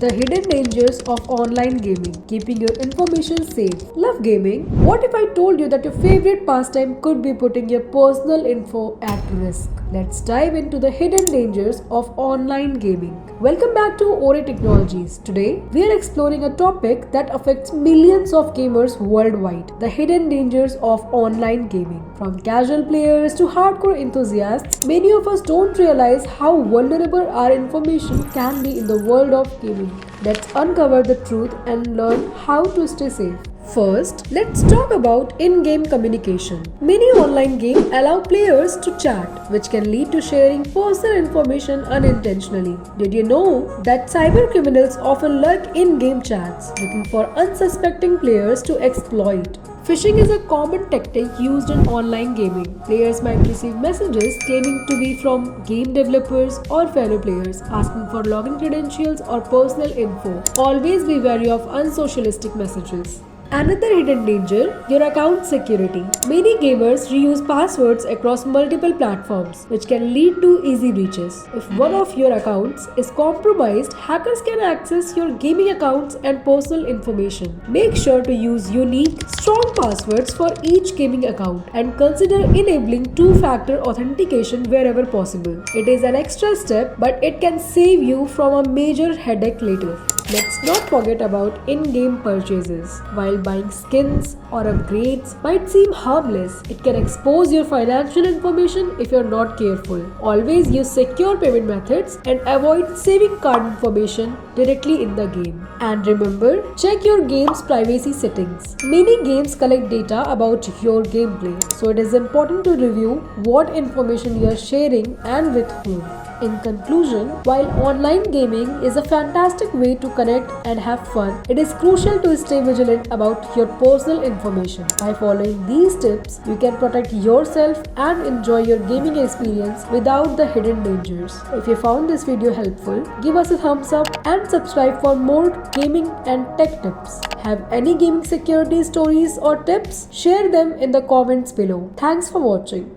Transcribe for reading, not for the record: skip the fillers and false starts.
The hidden dangers of online gaming, keeping your information safe. Love gaming? What if I told you that your favorite pastime could be putting your personal info at risk? Let's dive into the hidden dangers of online gaming. Welcome back to Orage Technologies. Today, we are exploring a topic that affects millions of gamers worldwide, the hidden dangers of online gaming. From casual players to hardcore enthusiasts, many of us don't realize how vulnerable our information can be in the world of gaming. Let's uncover the truth and learn how to stay safe. First, let's talk about in-game communication. Many online games allow players to chat, which can lead to sharing personal information unintentionally. Did you know that cybercriminals often lurk in-game chats, looking for unsuspecting players to exploit? Phishing is a common tactic used in online gaming. Players might receive messages claiming to be from game developers or fellow players, asking for login credentials or personal info. Always be wary of unsocialistic messages. Another hidden danger, your account security. Many gamers reuse passwords across multiple platforms, which can lead to easy breaches. If one of your accounts is compromised, hackers can access your gaming accounts and personal information. Make sure to use unique, strong passwords for each gaming account and consider enabling two-factor authentication wherever possible. It is an extra step, but it can save you from a major headache later. Let's not forget about in-game purchases. While buying skins or upgrades might seem harmless, it can expose your financial information if you're not careful. Always use secure payment methods and avoid saving card information directly in the game. And remember, check your game's privacy settings. Many games collect data about your gameplay, so it is important to review what information you are sharing and with whom. In conclusion, while online gaming is a fantastic way to connect and have fun, it is crucial to stay vigilant about your personal information. By following these tips, you can protect yourself and enjoy your gaming experience without the hidden dangers. If you found this video helpful, give us a thumbs up and subscribe for more gaming and tech tips. Have any gaming security stories or tips? Share them in the comments below. Thanks for watching.